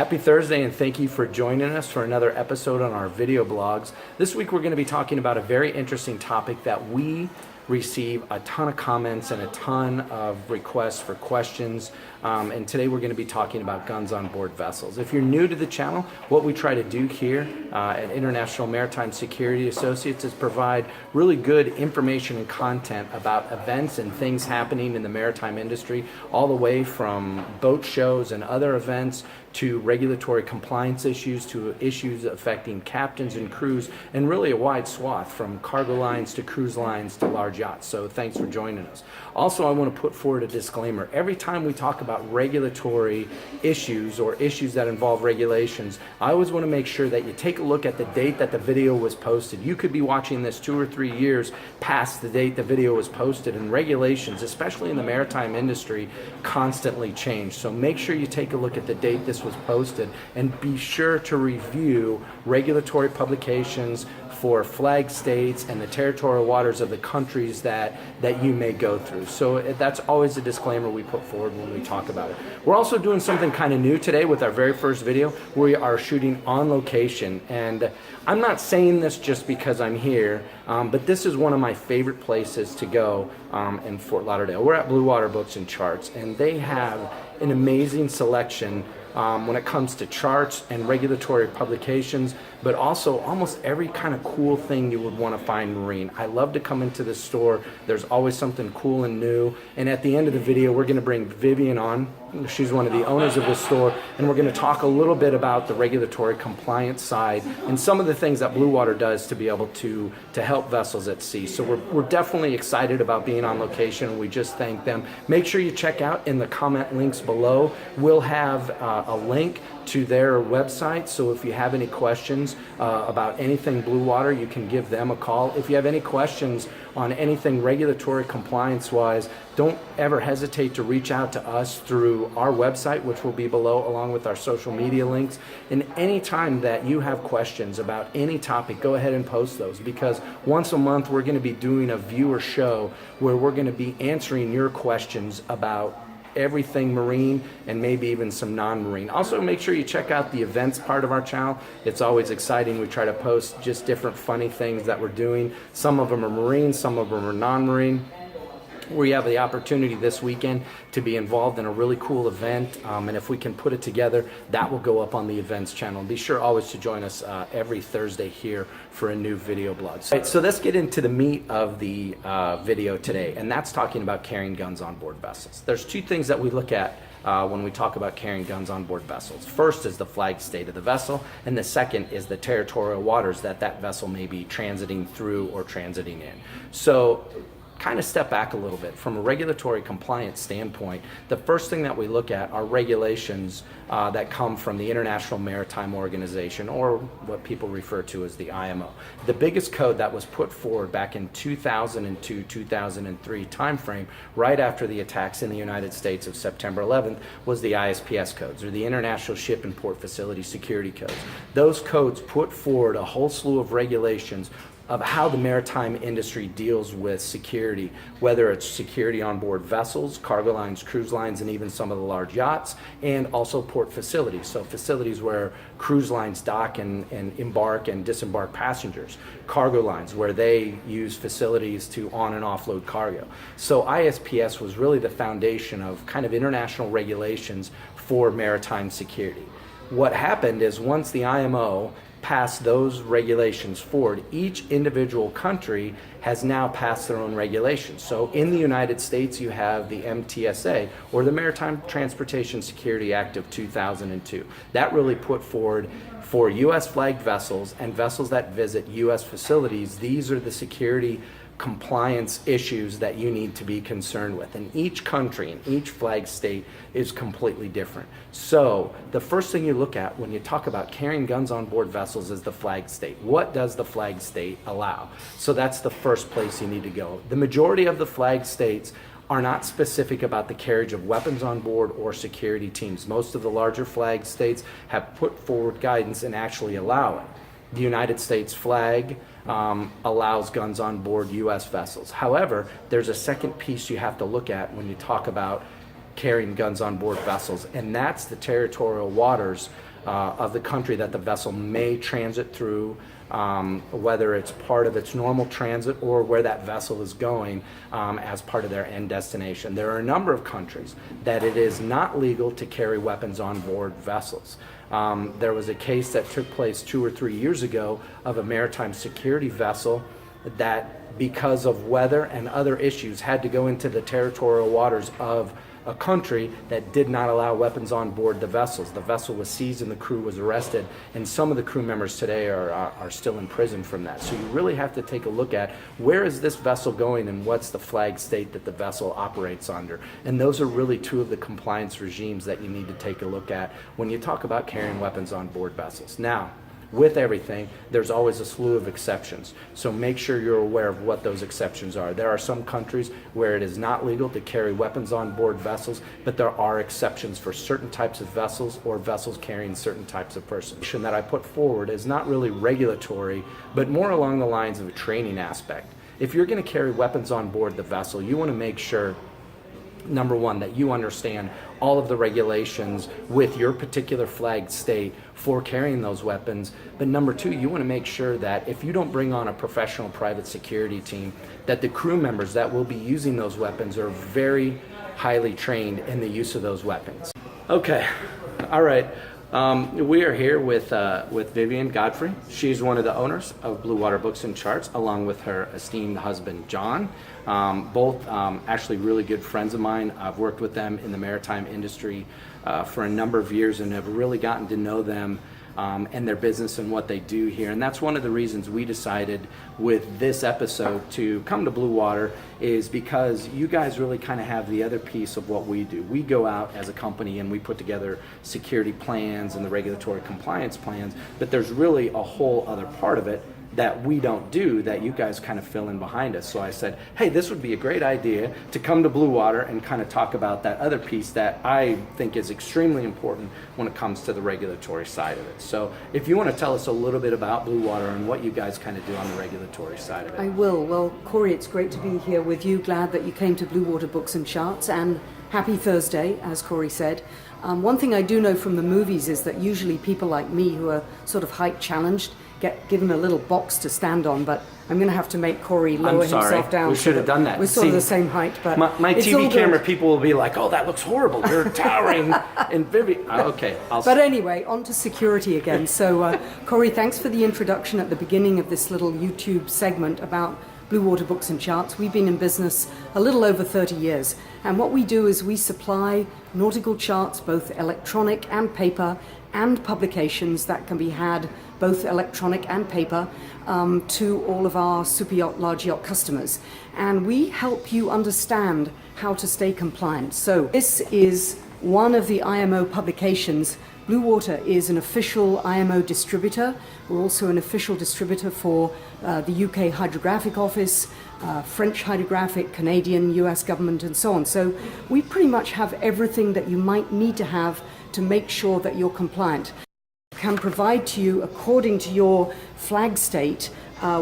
Happy Thursday, and thank you for joining us for another episode on our video blogs. This week we're going to be talking about a very interesting topic that we receive a ton of comments and a ton of requests for questions, and today we're going to be talking about guns on board vessels. If you're new to the channel, what we try to do here at International Maritime Security Associates is provide really good information and content about events and things happening in the maritime industry, all the way from boat shows and other events to regulatory compliance issues, to issues affecting captains and crews, and really a wide swath from cargo lines to cruise lines to large yachts. So thanks for joining us. Also, I want to put forward a disclaimer. Every time we talk about regulatory issues or issues that involve regulations, I always want to make sure that you take a look at the date that the video was posted. You could be watching this 2 or 3 years past the date the video was posted, and regulations, especially in the maritime industry, constantly change. So make sure you take a look at the date this was posted, and be sure to review regulatory publications for flag states and the territorial waters of the countries that you may go through. So that's always a disclaimer we put forward when we talk about it. We're also doing something kind of new today with our very first video. We are shooting on location, and I'm not saying this just because I'm here, but this is one of my favorite places to go in Fort Lauderdale. We're at Bluewater Books and Charts, and they have an amazing selection when it comes to charts and regulatory publications, but also almost every kind of cool thing you would want to find marine. I love to come into this store. There's always something cool and new. And at the end of the video, we're going to bring Vivian on. She's one of the owners of this store, and we're going to talk a little bit about the regulatory compliance side and some of the things that Bluewater does to be able to help vessels at sea. So we're definitely excited about being on location, and we just thank them. Make sure you check out in the comment links below. We'll have a link to their website, so if you have any questions about anything Bluewater, you can give them a call. If you have any questions on anything regulatory compliance wise, don't ever hesitate to reach out to us through our website, which will be below, along with our social media links. And anytime that you have questions about any topic, go ahead and post those, because once a month we're going to be doing a viewer show where we're going to be answering your questions about everything marine and maybe even some non-marine. Also, make sure you check out the events part of our channel. It's always exciting. We try to post just different funny things that we're doing. Some of them are marine, some of them are non-marine. We have the opportunity this weekend to be involved in a really cool event, and if we can put it together, that will go up on the events channel. Be sure always to join us every Thursday here for a new video blog. All right, so let's get into the meat of the video today, and that's talking about carrying guns on board vessels. There's two things that we look at when we talk about carrying guns on board vessels. First is the flag state of the vessel, and the second is the territorial waters that vessel may be transiting through or transiting in. So kind of step back a little bit. From a regulatory compliance standpoint, the first thing that we look at are regulations that come from the International Maritime Organization, or what people refer to as the IMO. The biggest code that was put forward back in 2002-2003 timeframe, right after the attacks in the United States of September 11th, was the ISPS codes, or the International Ship and Port Facility Security Codes. Those codes put forward a whole slew of regulations of how the maritime industry deals with security, whether it's security on board vessels, cargo lines, cruise lines, and even some of the large yachts, and also port facilities. So facilities where cruise lines dock and embark and disembark passengers, cargo lines where they use facilities to on and offload cargo. So ISPS was really the foundation of kind of international regulations for maritime security. What happened is, once the IMO passed those regulations forward, each individual country has now passed their own regulations. So in the United States, you have the MTSA, or the Maritime Transportation Security Act of 2002. That really put forward, for U.S. flagged vessels and vessels that visit U.S. facilities, these are the security compliance issues that you need to be concerned with. And each country and each flag state is completely different. So the first thing you look at when you talk about carrying guns on board vessels is the flag state. What does the flag state allow? So that's the first place you need to go. The majority of the flag states are not specific about the carriage of weapons on board or security teams. Most of the larger flag states have put forward guidance and actually allow it. The United States flag allows guns on board U.S. vessels. However, there's a second piece you have to look at when you talk about carrying guns on board vessels, and that's the territorial waters of the country that the vessel may transit through, whether it's part of its normal transit or where that vessel is going as part of their end destination. There are a number of countries that it is not legal to carry weapons on board vessels. There was a case that took place 2 or 3 years ago of a maritime security vessel that, because of weather and other issues, had to go into the territorial waters of a country that did not allow weapons on board the vessels. The vessel was seized and the crew was arrested, and some of the crew members today are still in prison from that. So you really have to take a look at where is this vessel going and what's the flag state that the vessel operates under. And those are really two of the compliance regimes that you need to take a look at when you talk about carrying weapons on board vessels. Now, with everything, there's always a slew of exceptions. So make sure you're aware of what those exceptions are. There are some countries where it is not legal to carry weapons on board vessels, but there are exceptions for certain types of vessels or vessels carrying certain types of persons. That I put forward is not really regulatory, but more along the lines of a training aspect. If you're going to carry weapons on board the vessel, you want to make sure, number one, that you understand all of the regulations with your particular flag state for carrying those weapons. But number two, you want to make sure that if you don't bring on a professional private security team, that the crew members that will be using those weapons are very highly trained in the use of those weapons. Okay, all right. We are here with Vivian Godfrey. She's one of the owners of Bluewater Books and Charts, along with her esteemed husband, John. Both actually really good friends of mine. I've worked with them in the maritime industry for a number of years and have really gotten to know them and their business and what they do here. And that's one of the reasons we decided with this episode to come to Bluewater, is because you guys really kind of have the other piece of what we do. We go out as a company and we put together security plans and the regulatory compliance plans, but there's really a whole other part of it that we don't do that you guys kind of fill in behind us. So I said, hey, this would be a great idea to come to Bluewater and kind of talk about that other piece that I think is extremely important when it comes to the regulatory side of it. So if you want to tell us a little bit about Bluewater and what you guys kind of do on the regulatory side of it. I will. Well, Corey, it's great to be here with you. Glad that you came to Bluewater Books and Charts, and happy Thursday, as Corey said. One thing I do know from the movies is that usually people like me who are sort of height challenged get given a little box to stand on, but I'm going to have to make Corey lower himself down. We should have done that. We're sort of the same height, but my TV camera people will be like, "Oh, that looks horrible. You're towering." And Vivian, okay. But anyway, on to security again. So, Corey, thanks for the introduction at the beginning of this little YouTube segment about Bluewater Books and Charts. We've been in business a little over 30 years, and what we do is we supply nautical charts, both electronic and paper, and publications that can be had both electronic and paper to all of our super yacht, large yacht customers. And we help you understand how to stay compliant. So this is one of the IMO publications. Bluewater is an official IMO distributor. We're also an official distributor for the UK Hydrographic Office, French Hydrographic, Canadian, US government, and so on. So we pretty much have everything that you might need to have to make sure that you're compliant. Can provide to you according to your flag state.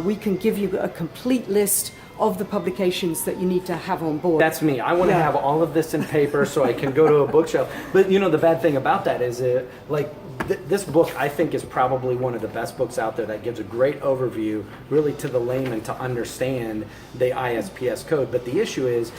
We can give you a complete list of the publications that you need to have on board. That's me. I want to have all of this in paper so I can go to a bookshelf. But you know, the bad thing about that is this book, I think, is probably one of the best books out there that gives a great overview really to the layman to understand the ISPS code. But the issue is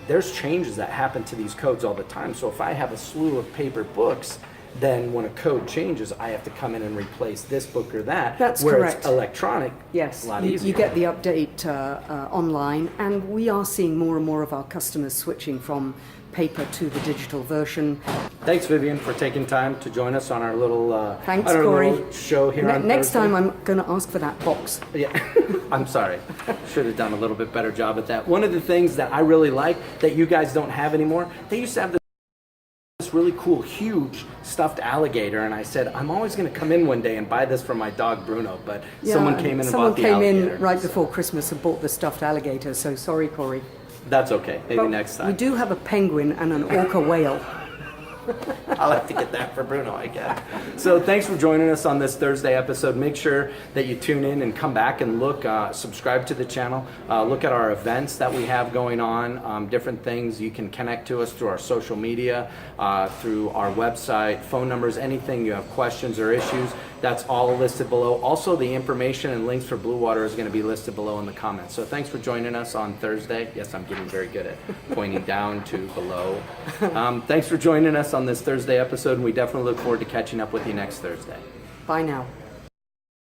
there's changes that happen to these codes all the time. So if I have a slew of paper books, then when a code changes, I have to come in and replace this book or that. That's where correct. It's electronic, yes, a lot easier. You get the update online, and we are seeing more and more of our customers switching from paper to the digital version. Thanks, Vivian, for taking time to join us on our little, Thanks, Corey. Little show here on Next Thursday. time I'm going to ask for that box. Yeah, I'm sorry. Should have done a little bit better job at that. One of the things that I really like that you guys don't have anymore, they used to have this really cool, huge stuffed alligator, and I said, I'm always going to come in one day and buy this for my dog Bruno, but someone came in and bought the alligator. Someone came in right before Christmas and bought the stuffed alligator, so sorry, Corey. That's okay. Maybe next time. We do have a penguin and an orca whale. I'll have to get that for Bruno, I guess. So thanks for joining us on this Thursday episode. Make sure that you tune in and come back and look, subscribe to the channel, look at our events that we have going on, different things. You can connect to us through our social media, through our website, phone numbers, anything you have questions or issues. That's all listed below. Also, the information and links for Bluewater is going to be listed below in the comments. So thanks for joining us on Thursday. Yes, I'm getting very good at pointing down to below. Thanks for joining us on this Thursday episode, and we definitely look forward to catching up with you next Thursday. Bye now.